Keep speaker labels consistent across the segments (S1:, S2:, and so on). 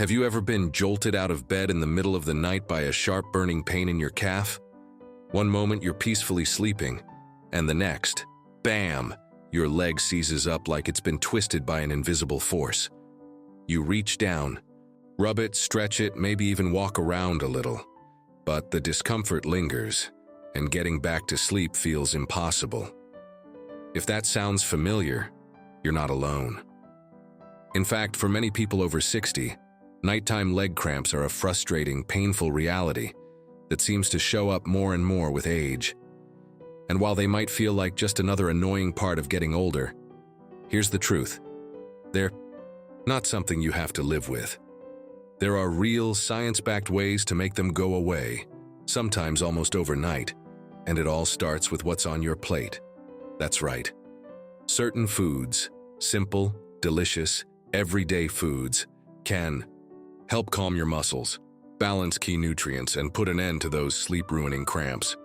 S1: Have you ever been jolted out of bed in the middle of the night by a sharp burning pain in your calf? One moment you're peacefully sleeping, and the next, bam, your leg seizes up like it's been twisted by an invisible force. You reach down, rub it, stretch it, maybe even walk around a little. But the discomfort lingers, and getting back to sleep feels impossible. If that sounds familiar, you're not alone. In fact, for many people over 60, nighttime leg cramps are a frustrating, painful reality that seems to show up more and more with age. And while they might feel like just another annoying part of getting older, here's the truth. They're not something you have to live with. There are real, science-backed ways to make them go away, sometimes almost overnight, and it all starts with what's on your plate. That's right. Certain foods, simple, delicious, everyday foods, can help calm your muscles, balance key nutrients, and put an end to those sleep-ruining cramps.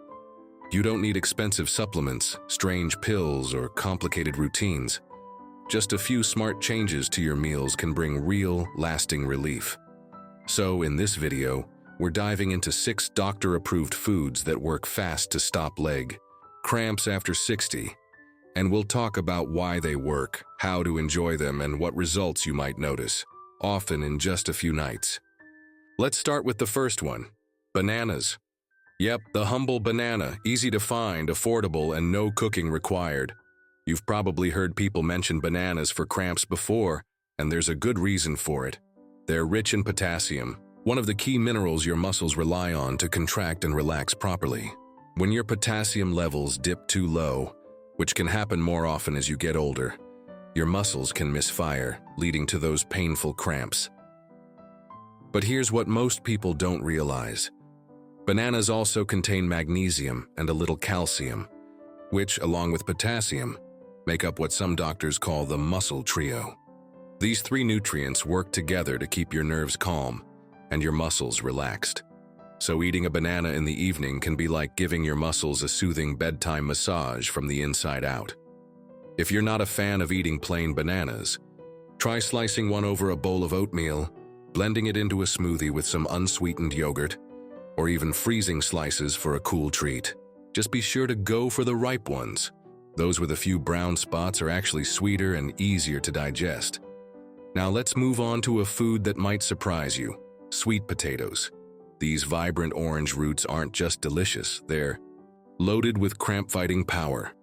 S1: You don't need expensive supplements, strange pills, or complicated routines. Just a few smart changes to your meals can bring real, lasting relief. So, in this video, we're diving into 6 doctor-approved foods that work fast to stop leg cramps after 60. And we'll talk about why they work, how to enjoy them, and what results you might notice, often in just a few nights. Let's start with the first one, bananas. Yep, the humble banana, easy to find, affordable, and no cooking required. You've probably heard people mention bananas for cramps before, and there's a good reason for it. They're rich in potassium, one of the key minerals your muscles rely on to contract and relax properly. When your potassium levels dip too low, which can happen more often as you get older, your muscles can misfire, leading to those painful cramps. But here's what most people don't realize. Bananas also contain magnesium and a little calcium, which, along with potassium, make up what some doctors call the muscle trio. These 3 nutrients work together to keep your nerves calm and your muscles relaxed. So eating a banana in the evening can be like giving your muscles a soothing bedtime massage from the inside out. If you're not a fan of eating plain bananas, try slicing one over a bowl of oatmeal, blending it into a smoothie with some unsweetened yogurt, or even freezing slices for a cool treat. Just be sure to go for the ripe ones. Those with a few brown spots are actually sweeter and easier to digest. Now let's move on to a food that might surprise you, sweet potatoes. These vibrant orange roots aren't just delicious, they're loaded with cramp-fighting power.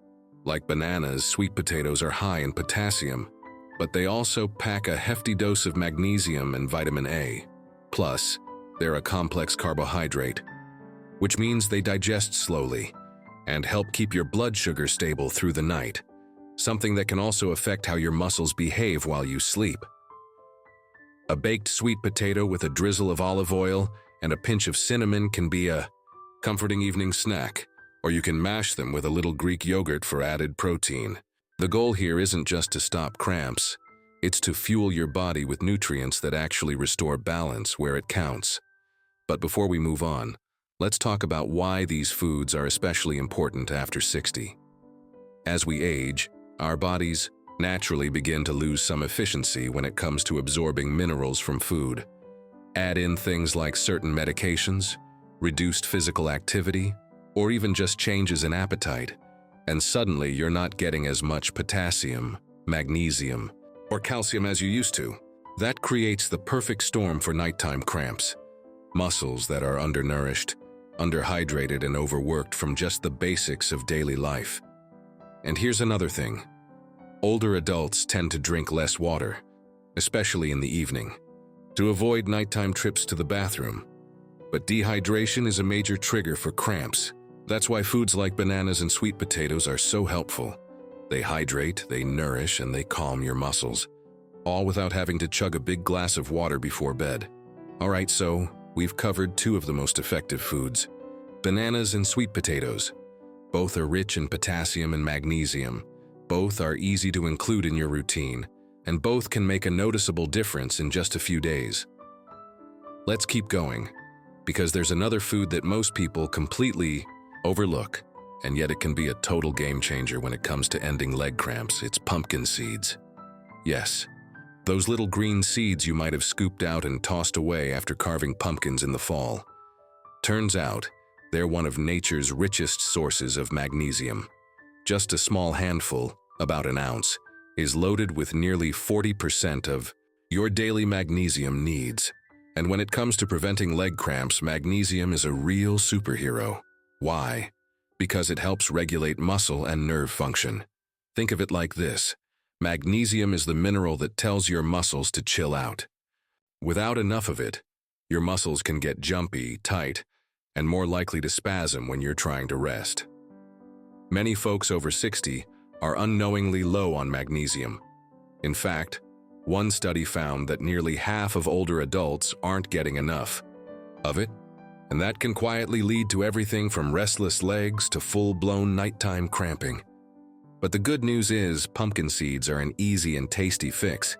S1: Like bananas, sweet potatoes are high in potassium, but they also pack a hefty dose of magnesium and vitamin A. Plus, they're a complex carbohydrate, which means they digest slowly and help keep your blood sugar stable through the night, something that can also affect how your muscles behave while you sleep. A baked sweet potato with a drizzle of olive oil and a pinch of cinnamon can be a comforting evening snack, or you can mash them with a little Greek yogurt for added protein. The goal here isn't just to stop cramps, it's to fuel your body with nutrients that actually restore balance where it counts. But before we move on, let's talk about why these foods are especially important after 60. As we age, our bodies naturally begin to lose some efficiency when it comes to absorbing minerals from food. Add in things like certain medications, reduced physical activity, or even just changes in appetite, and suddenly you're not getting as much potassium, magnesium, or calcium as you used to. That creates the perfect storm for nighttime cramps. Muscles that are undernourished, underhydrated, and overworked from just the basics of daily life. And here's another thing. Older adults tend to drink less water, especially in the evening, to avoid nighttime trips to the bathroom. But dehydration is a major trigger for cramps. That's why foods like bananas and sweet potatoes are so helpful. They hydrate, they nourish, and they calm your muscles, all without having to chug a big glass of water before bed. Alright, so we've covered 2 of the most effective foods, bananas and sweet potatoes. Both are rich in potassium and magnesium. Both are easy to include in your routine, and both can make a noticeable difference in just a few days. Let's keep going, because there's another food that most people completely overlook, and yet it can be a total game changer when it comes to ending leg cramps. It's pumpkin seeds. Yes, Those little green seeds you might have scooped out and tossed away after carving pumpkins in the fall. Turns out, they're one of nature's richest sources of magnesium. Just a small handful, about an ounce, is loaded with nearly 40% of your daily magnesium needs. And when it comes to preventing leg cramps, magnesium is a real superhero. Why? Because it helps regulate muscle and nerve function. Think of it like this. Magnesium is the mineral that tells your muscles to chill out. Without enough of it, your muscles can get jumpy, tight, and more likely to spasm when you're trying to rest. Many folks over 60 are unknowingly low on magnesium. In fact, one study found that nearly half of older adults aren't getting enough of it, and that can quietly lead to everything from restless legs to full-blown nighttime cramping. But the good news is, pumpkin seeds are an easy and tasty fix.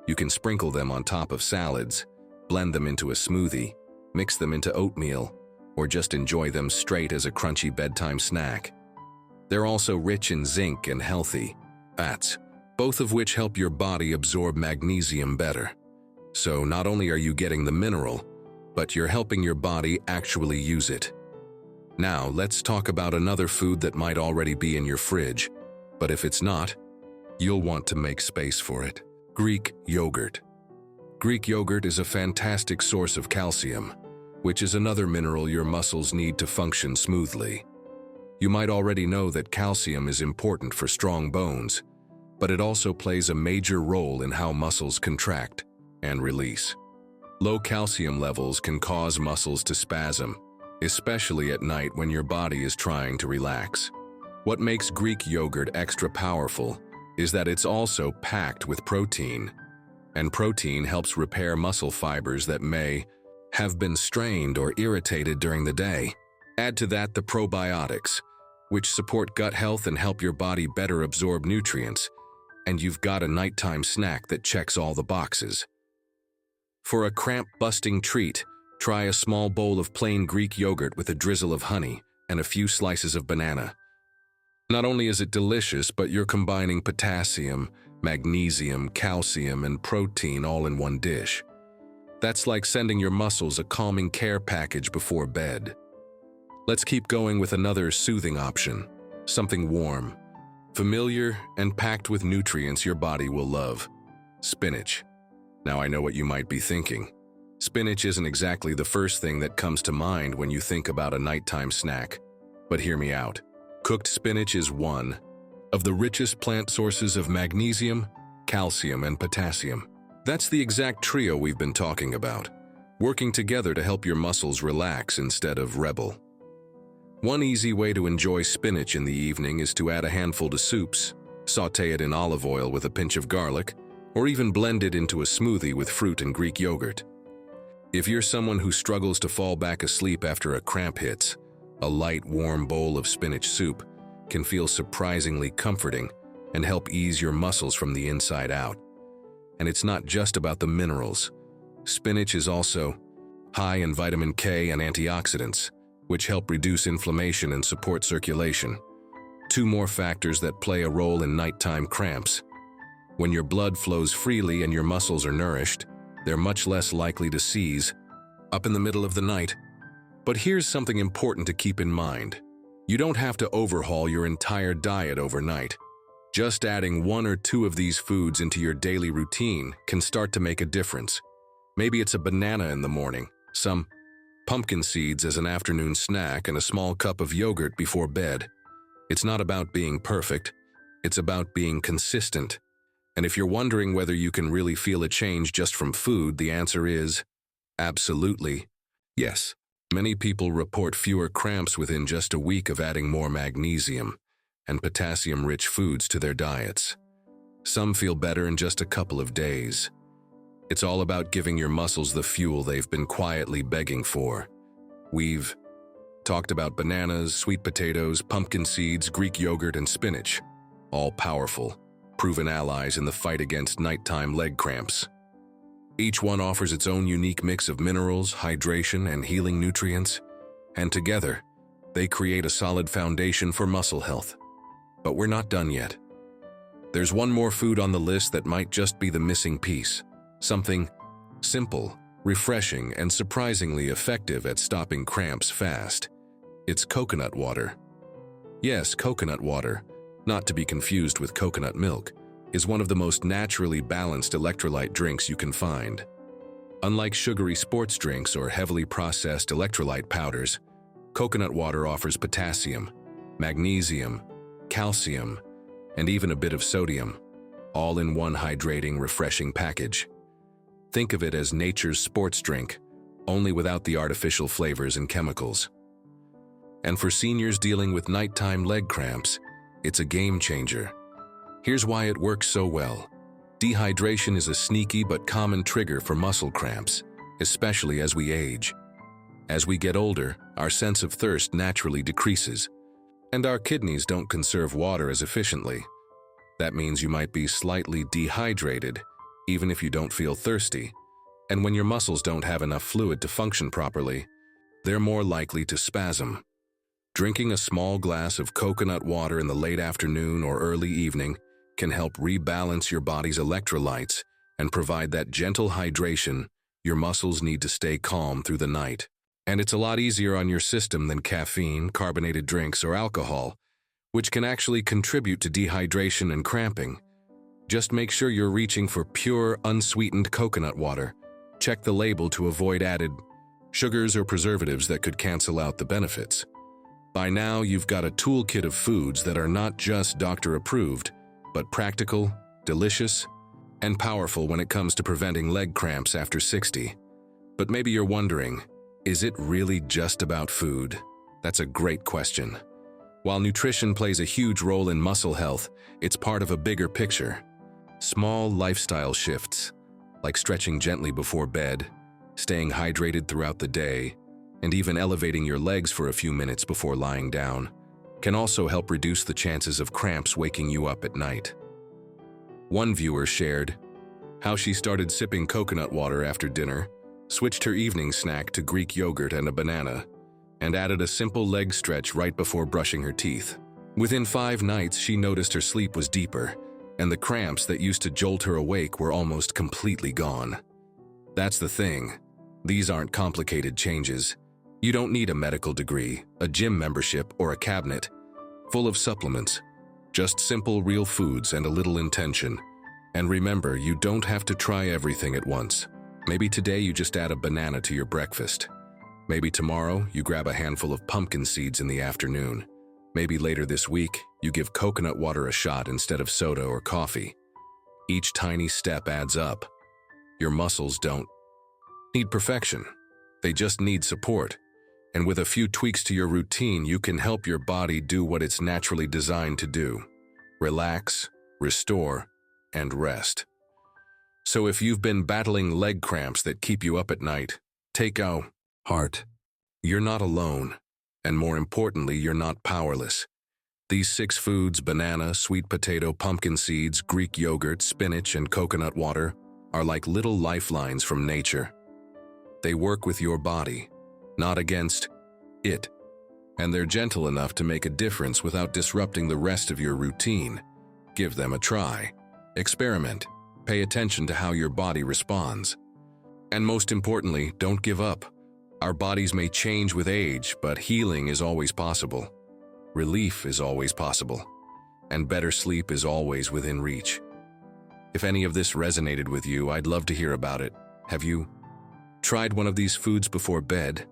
S1: You can sprinkle them on top of salads, blend them into a smoothie, mix them into oatmeal, or just enjoy them straight as a crunchy bedtime snack. They're also rich in zinc and healthy fats, both of which help your body absorb magnesium better. So not only are you getting the mineral, but you're helping your body actually use it. Now, let's talk about another food that might already be in your fridge. But if it's not, you'll want to make space for it. Greek yogurt. Greek yogurt is a fantastic source of calcium, which is another mineral your muscles need to function smoothly. You might already know that calcium is important for strong bones, but it also plays a major role in how muscles contract and release. Low calcium levels can cause muscles to spasm, especially at night when your body is trying to relax. What makes Greek yogurt extra powerful is that it's also packed with protein, and protein helps repair muscle fibers that may have been strained or irritated during the day. Add to that the probiotics, which support gut health and help your body better absorb nutrients, and you've got a nighttime snack that checks all the boxes. For a cramp-busting treat, try a small bowl of plain Greek yogurt with a drizzle of honey and a few slices of banana. Not only is it delicious, but you're combining potassium, magnesium, calcium, and protein all in one dish. That's like sending your muscles a calming care package before bed. Let's keep going with another soothing option, something warm, familiar, and packed with nutrients your body will love. Spinach. Now I know what you might be thinking. Spinach isn't exactly the first thing that comes to mind when you think about a nighttime snack. But hear me out. Cooked spinach is one of the richest plant sources of magnesium, calcium, and potassium. That's the exact trio we've been talking about, working together to help your muscles relax instead of rebel. One easy way to enjoy spinach in the evening is to add a handful to soups, sauté it in olive oil with a pinch of garlic, or even blend it into a smoothie with fruit and Greek yogurt. If you're someone who struggles to fall back asleep after a cramp hits, a light, warm bowl of spinach soup can feel surprisingly comforting and help ease your muscles from the inside out. And it's not just about the minerals. Spinach is also high in vitamin K and antioxidants, which help reduce inflammation and support circulation. Two more factors that play a role in nighttime cramps. When your blood flows freely and your muscles are nourished, they're much less likely to seize up in the middle of the night. But here's something important to keep in mind. You don't have to overhaul your entire diet overnight. Just adding one or two of these foods into your daily routine can start to make a difference. Maybe it's a banana in the morning, some pumpkin seeds as an afternoon snack, and a small cup of yogurt before bed. It's not about being perfect, it's about being consistent. And if you're wondering whether you can really feel a change just from food, the answer is absolutely yes. Many people report fewer cramps within just a week of adding more magnesium and potassium-rich foods to their diets. Some feel better in just a couple of days. It's all about giving your muscles the fuel they've been quietly begging for. We've talked about bananas, sweet potatoes, pumpkin seeds, Greek yogurt, and spinach, all powerful, proven allies in the fight against nighttime leg cramps. Each one offers its own unique mix of minerals, hydration, and healing nutrients, and together, they create a solid foundation for muscle health. But we're not done yet. There's one more food on the list that might just be the missing piece. Something simple, refreshing, and surprisingly effective at stopping cramps fast. It's coconut water. Yes, coconut water, not to be confused with coconut milk, is one of the most naturally balanced electrolyte drinks you can find. Unlike sugary sports drinks or heavily processed electrolyte powders, coconut water offers potassium, magnesium, calcium, and even a bit of sodium, all in one hydrating, refreshing package. Think of it as nature's sports drink, only without the artificial flavors and chemicals. And for seniors dealing with nighttime leg cramps, it's a game changer. Here's why it works so well. Dehydration is a sneaky but common trigger for muscle cramps, especially as we age. As we get older, our sense of thirst naturally decreases, and our kidneys don't conserve water as efficiently. That means you might be slightly dehydrated, even if you don't feel thirsty. And when your muscles don't have enough fluid to function properly, they're more likely to spasm. Drinking a small glass of coconut water in the late afternoon or early evening can help rebalance your body's electrolytes and provide that gentle hydration your muscles need to stay calm through the night. And it's a lot easier on your system than caffeine, carbonated drinks, or alcohol, which can actually contribute to dehydration and cramping. Just make sure you're reaching for pure, unsweetened coconut water. Check the label to avoid added sugars or preservatives that could cancel out the benefits. By now, you've got a toolkit of foods that are not just doctor-approved, but practical, delicious, and powerful when it comes to preventing leg cramps after 60. But maybe you're wondering, is it really just about food? That's a great question. While nutrition plays a huge role in muscle health, it's part of a bigger picture. Small lifestyle shifts, like stretching gently before bed, staying hydrated throughout the day, and even elevating your legs for a few minutes before lying down, can also help reduce the chances of cramps waking you up at night. One viewer shared how she started sipping coconut water after dinner, switched her evening snack to Greek yogurt and a banana, and added a simple leg stretch right before brushing her teeth. Within 5 nights, she noticed her sleep was deeper, and the cramps that used to jolt her awake were almost completely gone. That's the thing. These aren't complicated changes. You don't need a medical degree, a gym membership, or a cabinet full of supplements. Just simple, real foods and a little intention. And remember, you don't have to try everything at once. Maybe today you just add a banana to your breakfast. Maybe tomorrow you grab a handful of pumpkin seeds in the afternoon. Maybe later this week you give coconut water a shot instead of soda or coffee. Each tiny step adds up. Your muscles don't need perfection. They just need support. And with a few tweaks to your routine, you can help your body do what it's naturally designed to do: relax, restore, and rest. So if you've been battling leg cramps that keep you up at night, take heart. You're not alone, and more importantly, you're not powerless. These 6 foods, banana, sweet potato, pumpkin seeds, Greek yogurt, spinach, and coconut water, are like little lifelines from nature. They work with your body, not against it, and they're gentle enough to make a difference without disrupting the rest of your routine. Give them a try. Experiment. Pay attention to how your body responds. And most importantly, don't give up. Our bodies may change with age, but healing is always possible. Relief is always possible. And better sleep is always within reach. If any of this resonated with you, I'd love to hear about it. Have you tried one of these foods before bed?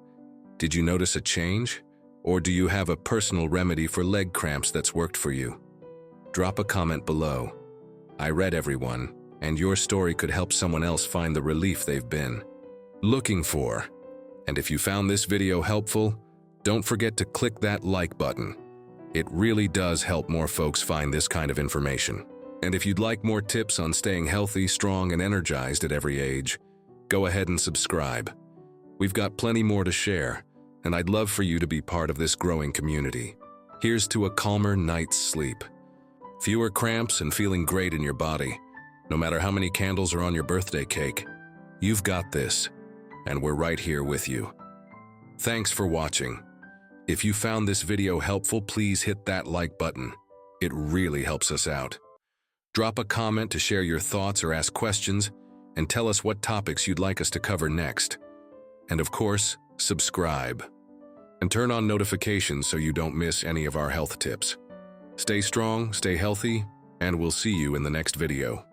S1: Did you notice a change? Or do you have a personal remedy for leg cramps that's worked for you? Drop a comment below. I read everyone, and your story could help someone else find the relief they've been looking for. And if you found this video helpful, don't forget to click that like button. It really does help more folks find this kind of information. And if you'd like more tips on staying healthy, strong, and energized at every age, go ahead and subscribe. We've got plenty more to share, and I'd love for you to be part of this growing community. Here's to a calmer night's sleep, fewer cramps, and feeling great in your body. No matter how many candles are on your birthday cake, you've got this, and we're right here with you. Thanks for watching. If you found this video helpful, please hit that like button. It really helps us out. Drop a comment to share your thoughts or ask questions, and tell us what topics you'd like us to cover next. And of course, subscribe. And turn on notifications so you don't miss any of our health tips. Stay strong, stay healthy, and we'll see you in the next video.